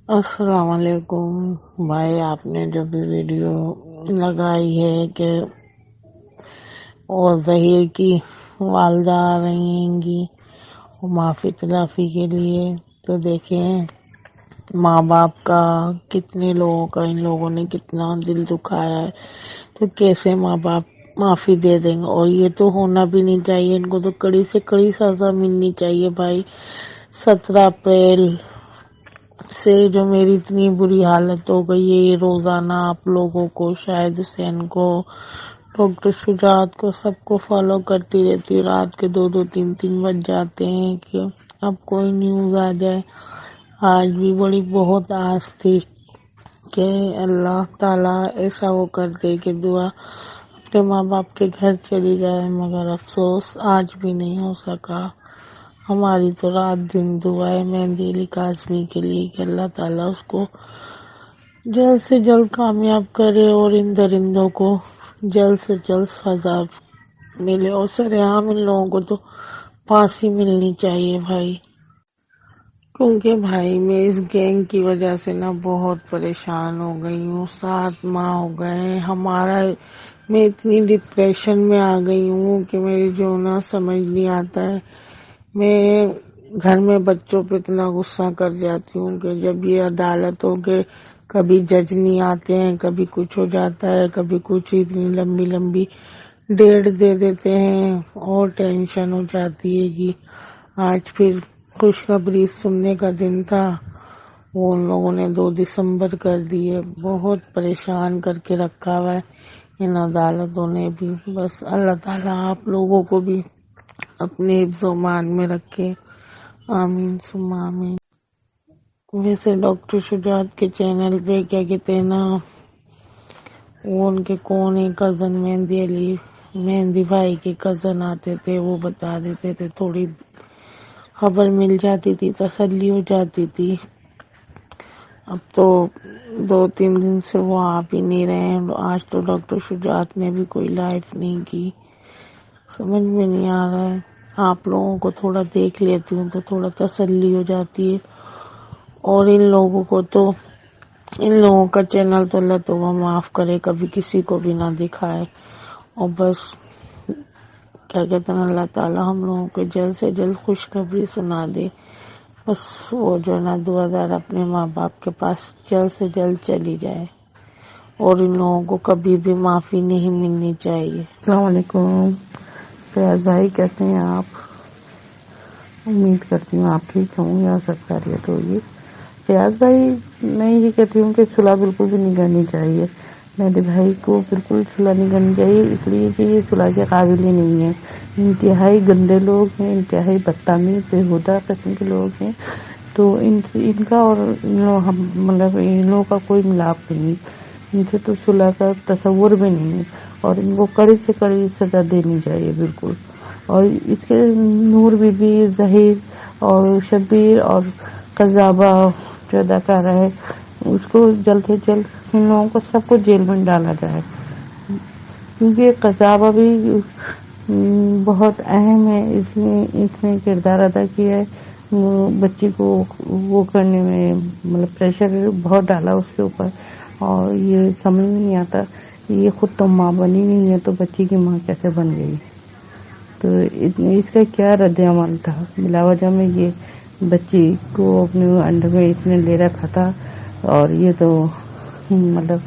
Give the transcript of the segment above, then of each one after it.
السلام علیکم بھائی، آپ نے جو بھی ویڈیو لگائی ہے کہ اور ظہیر کی والدہ آ رہی گی معافی تلافی کے لیے، تو دیکھیں ماں باپ کا کتنے لوگوں کا ان لوگوں نے کتنا دل دکھایا ہے، تو کیسے ماں باپ معافی دے دیں گے؟ اور یہ تو ہونا بھی نہیں چاہیے، ان کو تو کڑی سے کڑی سزا ملنی چاہیے بھائی۔ 17 اپریل سے جو میری اتنی بری حالت ہو گئی ہے، یہ روزانہ آپ لوگوں کو، شاہد حسین کو، ڈاکٹر شجاعت کو، سب کو فالو کرتی رہتی، رات کے 2-2 3 3 بج جاتے ہیں کہ اب کوئی نیوز آ جائے۔ آج بھی بڑی بہت آس تھی کہ اللہ تعالیٰ ایسا وہ کر دے کہ دعا اپنے ماں باپ کے گھر چلی جائے، مگر افسوس آج بھی نہیں ہو سکا۔ ہماری تو رات دن دعا ہے مہندی علی قاسمی کے لیے کہ اللہ تعالیٰ اس کو جلد سے جلد کامیاب کرے اور ان درندوں کو جلد سے جلد سزا ملے، اور سرعام ان لوگوں کو تو پھانسی ملنی چاہیے بھائی۔ کیونکہ بھائی میں اس گینگ کی وجہ سے بہت پریشان ہو گئی ہوں، 7 ماہ ہو گئے میں اتنی ڈپریشن میں آ گئی ہوں کہ میری جو سمجھ نہیں آتا ہے۔ میں گھر میں بچوں پہ اتنا غصہ کر جاتی ہوں کہ جب یہ عدالت ہو کے کبھی جج نہیں آتے ہیں، کبھی کچھ ہو جاتا ہے، کبھی کچھ، اتنی لمبی لمبی ڈیٹ دے دیتے ہیں اور ٹینشن ہو جاتی ہے کہ آج پھر خوشخبری سننے کا دن تھا، وہ ان لوگوں نے 2 دسمبر کر دیے۔ بہت پریشان کر کے رکھا ہوا ہے ان عدالتوں نے بھی۔ بس اللہ تعالیٰ آپ لوگوں کو بھی اپنے حفظ و امان میں رکھے، آمین ثم آمین۔ ویسے ڈاکٹر شجاعت کے چینل پہ کیا کہتے ہیں وہ ان کے کون ہے کزن، مہندی بھائی کے کزن آتے تھے، وہ بتا دیتے تھے، تھوڑی خبر مل جاتی تھی، تسلی ہو جاتی تھی۔ اب تو 2-3 دن سے وہ آپ ہی نہیں رہے ہیں۔ آج تو ڈاکٹر شجاعت نے بھی کوئی لائف نہیں کی، سمجھ میں نہیں آ رہا ہے۔ آپ لوگوں کو تھوڑا دیکھ لیتی ہوں تو تھوڑا تسلی ہو جاتی ہے، اور ان لوگوں کا چینل تو اللہ توبہ معاف کرے، کبھی کسی کو بھی نہ دکھائے، اور بس کیا کہتے ہیں اللہ تعالیٰ ہم لوگوں کو جلد سے جلد خوشخبری سنا دے۔ بس وہ جو دعادار اپنے ماں باپ کے پاس جلد سے جلد چلی جائے، اور ان لوگوں کو کبھی بھی معافی نہیں ملنی چاہیے۔ السلام علیکم فیاض بھائی، کیسے ہیں آپ؟ امید کرتی ہوں آپ ٹھیک ہوں یا سب خیریت ہوگی۔ فیاض بھائی، میں یہ کہتی ہوں کہ صلح بالکل بھی نہیں کرنی چاہیے، میرے بھائی کو بالکل صلح نہیں کرنی چاہیے، اس لیے کہ یہ صلح کے قابل ہی نہیں ہے، انتہائی گندے لوگ ہیں، انتہائی بدتمیز بےہودہ قسم کے لوگ ہیں، تو ان کا اور مطلب ان لوگوں کا کوئی ملاپ نہیں، ان سے تو صلح کا تصور بھی نہیں ہے، اور ان کو کڑی سے کڑی سزا دینی چاہیے بالکل۔ اور اس کے نور بی بی، ظہیر اور شبیر اور قذابہ جو اداکارہ ہے، اس کو جلد سے جلد ان لوگوں کو سب کو جیل میں ڈالا جائے، کیونکہ قذابہ بھی بہت اہم ہے، اس نے کردار ادا کیا ہے، بچی کو وہ کرنے میں مطلب پریشر بہت ڈالا اس کے اوپر، اور یہ سمجھ نہیں آتا، یہ خود تو ماں بنی نہیں ہے تو بچی کی ماں کیسے بن گئی؟ تو اس کا کیا رد عمل تھا؟ بلا وجہ میں یہ بچی کو اپنے انڈر میں اس نے لے رکھا تھا، اور یہ تو مطلب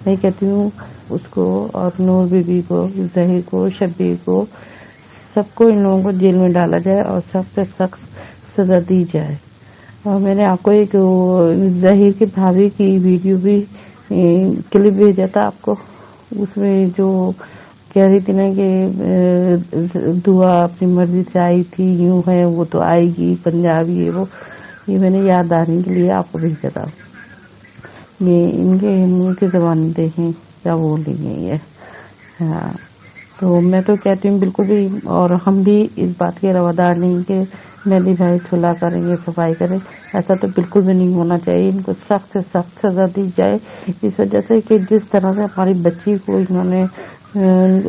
میں کہتی ہوں اس کو اور نور بی بی کو، ظہیر کو، شبیر کو، سب کو ان لوگوں کو جیل میں ڈالا جائے اور سخت سے سخت سزا دی جائے۔ اور میں نے آپ کو ایک ظہیر کی بھابھی کی ویڈیو بھی کلپ بھیجا تھا آپ کو، اس میں جو کہہ رہی تھی نا کہ دعا اپنی مرضی سے آئی تھی، یوں ہے وہ تو آئے گی، پنجابی ہے وہ، یہ میں نے یاد آنے کے لیے آپ کو بھیجا تھا۔ یہ ان کے منہ کی زبان دیکھیں کیا بول رہی ہیں یہ۔ ہاں، تو میں تو کہتی ہوں بالکل بھی، اور ہم بھی اس بات کے روادار نہیں کہ مہندی بھائی صلح کریں گے، صفائی کریں، ایسا تو بالکل بھی نہیں ہونا چاہیے، ان کو سخت سے سخت سزا دی جائے، اس وجہ سے کہ جس طرح سے ہماری بچی کو انہوں نے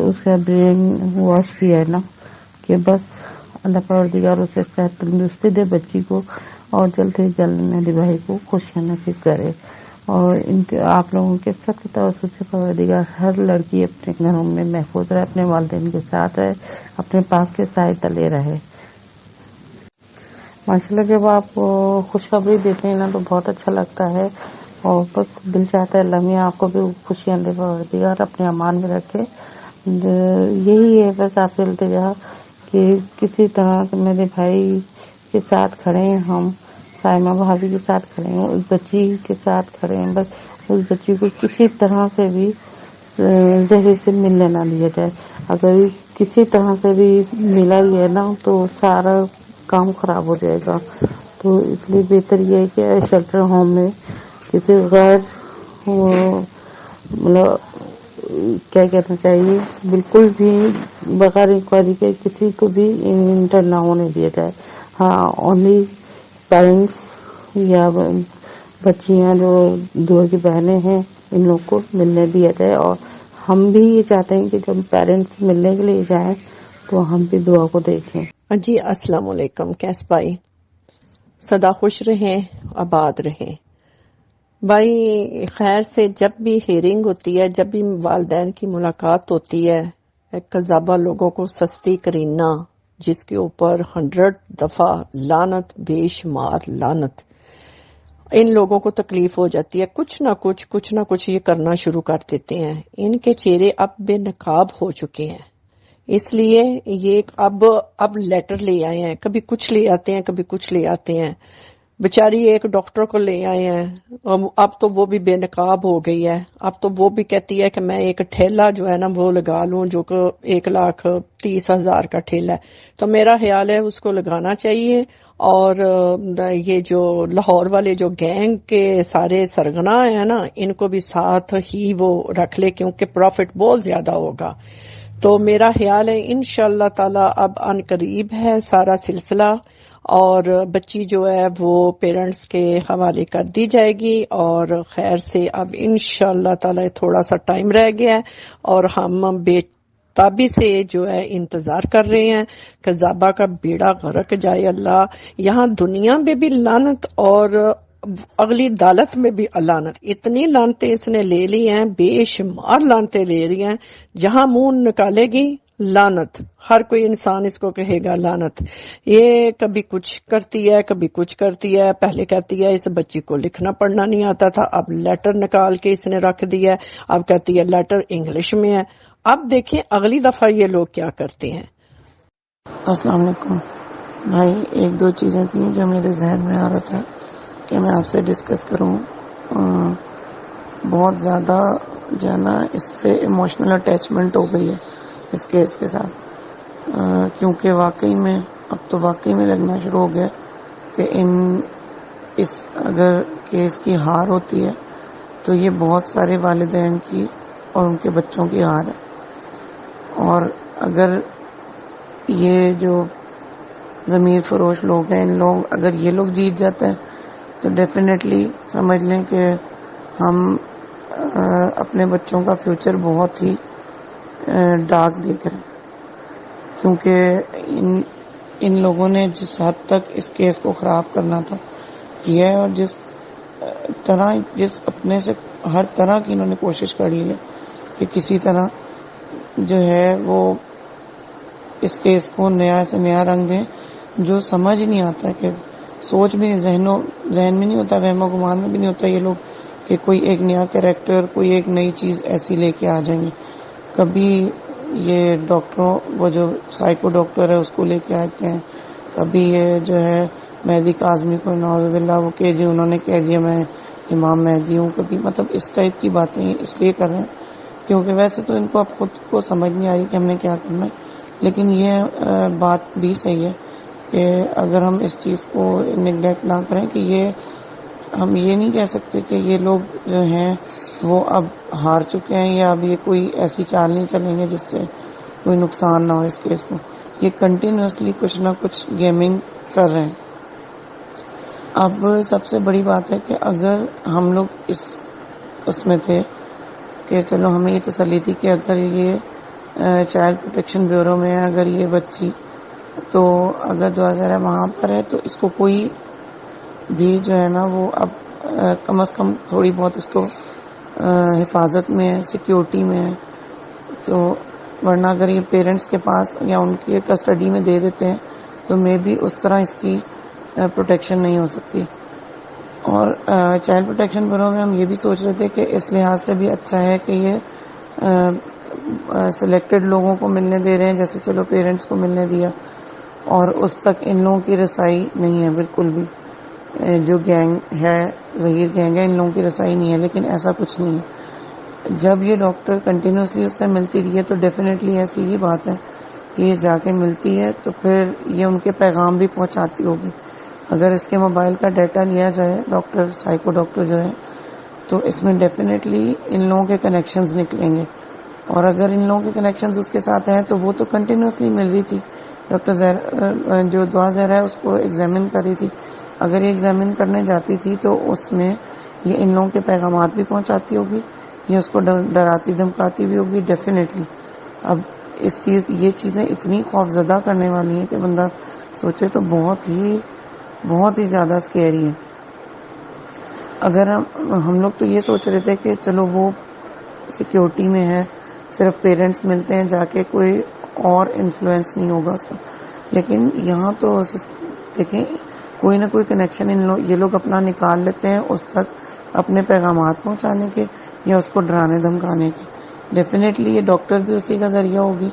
اس کا برین واش کیا ہے نا، کہ بس اللہ پروردگار اسے صحت تندرستی دے بچی کو، اور جلد سے جلد مہدی بھائی کو خوشیاں نصیب کرے، اور ان کے آپ لوگوں کے سب کی توسط سے پروردگار ہر لڑکی اپنے گھروں میں محفوظ رہے، اپنے والدین کے ساتھ رہے، اپنے پاک کے سائے تلے رہے۔ ماشاءاللہ جب آپ خوشخبری دیتے ہیں نا تو بہت اچھا لگتا ہے، اور بس دل چاہتا ہے اللہ میاں آپ کو بھی خوشیاں دے، پروردگار اپنے امان میں رکھے۔ یہی ہے بس آپ سے التجا کہ کسی طرح سے میرے بھائی کے ساتھ کھڑے ہیں، ہم سائمہ بھابھی کے ساتھ کھڑے ہیں، اس بچی کے ساتھ کھڑے ہیں، بس اس بچی کو کسی طرح سے بھی زہر سے ملنے نہ دیا جائے۔ اگر کسی طرح سے بھی ملا گیا نا تو سارا کام خراب ہو جائے گا، تو اس لیے بہتر یہ ہے کہ شیلٹر ہوم میں کسی غیر مطلب کیا کہنا چاہیے، بالکل بھی بغیر انکوائری کے کسی کو بھی انٹر نہ ہونے دیا جائے۔ ہاں اونلی پیرنٹس یا بچیاں جو دور کی بہنیں ہیں ان لوگ کو ملنے دیا جائے، اور ہم بھی یہ چاہتے ہیں کہ جب پیرنٹس ملنے کے لیے جائیں تو ہم بھی دعا کو دیکھیں۔ جی السلام علیکم، کیس بھائی؟ سدا خوش رہیں، آباد رہیں بھائی۔ خیر سے جب بھی ہیرنگ ہوتی ہے، جب بھی والدین کی ملاقات ہوتی ہے، قذابہ لوگوں کو سستی کرینہ جس کے اوپر 100 دفعہ لعنت، بے شمار لعنت، ان لوگوں کو تکلیف ہو جاتی ہے، کچھ نہ کچھ یہ کرنا شروع کر دیتے ہیں۔ ان کے چہرے اب بے نقاب ہو چکے ہیں، اس لیے یہ اب لیٹر لے آئے ہیں، کبھی کچھ لے آتے ہیں، کبھی کچھ لے آتے ہیں۔ بیچاری ایک ڈاکٹر کو لے آئے ہیں، اب تو وہ بھی بے نقاب ہو گئی ہے، اب تو وہ بھی کہتی ہے کہ میں ایک ٹھیلا جو ہے نا وہ لگا لوں، جو کہ 1,30,000 کا ٹھیلا ہے، تو میرا خیال ہے اس کو لگانا چاہیے۔ اور یہ جو لاہور والے جو گینگ کے سارے سرگنا ہیں نا، ان کو بھی ساتھ ہی وہ رکھ لے، کیونکہ پروفٹ بہت زیادہ ہوگا۔ تو میرا خیال ہے انشاءاللہ تعالی اب ان قریب ہے سارا سلسلہ، اور بچی جو ہے وہ پیرنٹس کے حوالے کر دی جائے گی، اور خیر سے اب انشاءاللہ تعالی تھوڑا سا ٹائم رہ گیا ہے، اور ہم بے تابی سے جو ہے انتظار کر رہے ہیں کہ قذابہ کا بیڑا غرق جائے اللہ، یہاں دنیا میں بھی لعنت اور اگلی عدالت میں بھی لعنت۔ اتنی لعنتیں اس نے لے لی ہیں، بے شمار لعنتیں لے رہی ہیں، جہاں منہ نکالے گی لعنت، ہر کوئی انسان اس کو کہے گا لعنت۔ یہ کبھی کچھ کرتی ہے، کبھی کچھ کرتی ہے، پہلے کہتی ہے اس بچی کو لکھنا پڑھنا نہیں آتا تھا، اب لیٹر نکال کے اس نے رکھ دیا ہے، اب کہتی ہے لیٹر انگلش میں ہے۔ اب دیکھیں اگلی دفعہ یہ لوگ کیا کرتے ہیں۔ السلام علیکم بھائی، ایک دو چیزیں تھیں جو میرے ذہن میں آ رہا تھا کہ میں آپ سے ڈسکس کروں۔ بہت زیادہ جو ہے نا اس سے ایموشنل اٹیچمنٹ ہو گئی ہے اس کیس کے ساتھ، کیونکہ واقعی میں اب تو واقعی میں لگنا شروع ہو گیا کہ اگر کیس کی ہار ہوتی ہے تو یہ بہت سارے والدین کی اور ان کے بچوں کی ہار ہے، اور اگر یہ جو ضمیر فروش لوگ ہیں، اگر یہ لوگ جیت جاتے ہیں تو ڈیفینیٹلی سمجھ لیں کہ ہم اپنے بچوں کا فیوچر بہت ہی ڈارک دیکھ رہے ہیں، کیونکہ ان لوگوں نے جس حد تک اس کیس کو خراب کرنا تھا کیا ہے، اور جس اپنے سے ہر طرح کی انہوں نے کوشش کر لی ہے کہ کسی طرح جو ہے وہ اس کیس کو نیا سے نیا رنگ دیں، جو سمجھ نہیں آتا کہ سوچ بھی ذہن میں نہیں ہوتا، وہم و گمان میں بھی نہیں ہوتا یہ لوگ کہ کوئی ایک نیا کیریکٹر، کوئی ایک نئی چیز ایسی لے کے آ جائیں گے۔ کبھی یہ ڈاکٹروں، وہ جو سائیکو ڈاکٹر ہے اس کو لے کے آتے ہیں، کبھی یہ جو ہے مہدی کاظمی کو نعوذ باللہ وہ کہہ دی، انہوں نے کہہ دیا میں امام مہدی ہوں، کبھی مطلب اس ٹائپ کی باتیں اس لیے کر رہے ہیں کیونکہ ویسے تو ان کو اب خود کو سمجھ نہیں آ رہی کہ ہم نے کیا کرنا ہے۔ لیکن یہ بات بھی صحیح ہے کہ اگر ہم اس چیز کو نگلیکٹ نہ کریں کہ ہم یہ نہیں کہہ سکتے کہ یہ لوگ جو ہیں وہ اب ہار چکے ہیں یا اب یہ کوئی ایسی چال نہیں چلیں گے جس سے کوئی نقصان نہ ہو اس کیس کو۔ یہ کنٹینیوسلی کچھ نہ کچھ گیمنگ کر رہے ہیں۔ اب سب سے بڑی بات ہے کہ اگر ہم لوگ اس میں تھے کہ چلو ہمیں یہ تسلی تھی کہ اگر یہ چائلڈ پروٹیکشن بیورو میں اگر یہ بچی تو اگر 2000 وہاں پر ہے تو اس کو کوئی بھی جو ہے نا وہ اب کم از کم تھوڑی بہت اس کو حفاظت میں ہے، سیکیورٹی میں ہے. تو ورنہ اگر یہ پیرنٹس کے پاس یا ان کے کسٹڈی میں دے دیتے ہیں تو مے بی اس طرح اس کی پروٹیکشن نہیں ہو سکتی. اور چائلڈ پروٹیکشن بیورو میں ہم یہ بھی سوچ رہے تھے کہ اس لحاظ سے بھی اچھا ہے کہ یہ سلیکٹڈ لوگوں کو ملنے دے رہے ہیں، جیسے چلو پیرنٹس کو ملنے دیا اور اس تک ان لوگوں کی رسائی نہیں ہے بالکل بھی. جو گینگ ہے، ظہیر گینگ ہے، ان لوگوں کی رسائی نہیں ہے، لیکن ایسا کچھ نہیں ہے. جب یہ ڈاکٹر کنٹینیوسلی اس سے ملتی رہی ہے تو ڈیفینیٹلی ایسی ہی بات ہے کہ یہ جا کے ملتی ہے تو پھر یہ ان کے پیغام بھی پہنچاتی ہوگی. اگر اس کے موبائل کا ڈیٹا لیا جائے ڈاکٹر سائیکو ڈاکٹر جو ہے تو اس میں ڈیفینیٹلی ان لوگوں کے کنیکشنز نکلیں گے. اور اگر ان لوگوں کے کنیکشنز اس کے ساتھ ہیں تو وہ تو کنٹینیوسلی مل رہی تھی. ڈاکٹر جو دعا زہرا ہے اس کو ایگزامن کر رہی تھی. اگر یہ ایگزامن کرنے جاتی تھی تو اس میں یہ ان لوگوں کے پیغامات بھی پہنچاتی ہوگی، یہ اس کو ڈراتی دھمکاتی بھی ہوگی ڈیفینیٹلی. اب یہ چیزیں اتنی خوف زدہ کرنے والی ہیں کہ بندہ سوچے تو بہت ہی زیادہ اسکیری ہے. اگر ہم لوگ تو یہ سوچ رہے تھے کہ چلو وہ سیکیورٹی میں ہے، صرف پیرنٹس ملتے ہیں جا کے، کوئی اور انفلوئنس نہیں ہوگا اس کا. لیکن یہاں تو دیکھیں کوئی نہ کوئی کنیکشن یہ لوگ اپنا نکال لیتے ہیں اس تک اپنے پیغامات پہنچانے کے یا اس کو ڈرانے دھمکانے کے. ڈیفینیٹلی یہ ڈاکٹر بھی اسی کا ذریعہ ہوگی.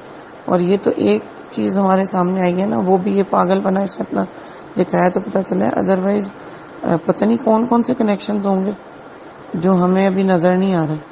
اور یہ تو ایک چیز ہمارے سامنے آئی ہے نا، وہ بھی یہ پاگل بنا اس سے اپنا دکھایا تو پتہ چلا ہے. ادروائز پتہ نہیں کون کون سے کنیکشنز ہوں گے جو ہمیں ابھی نظر نہیں آ رہے.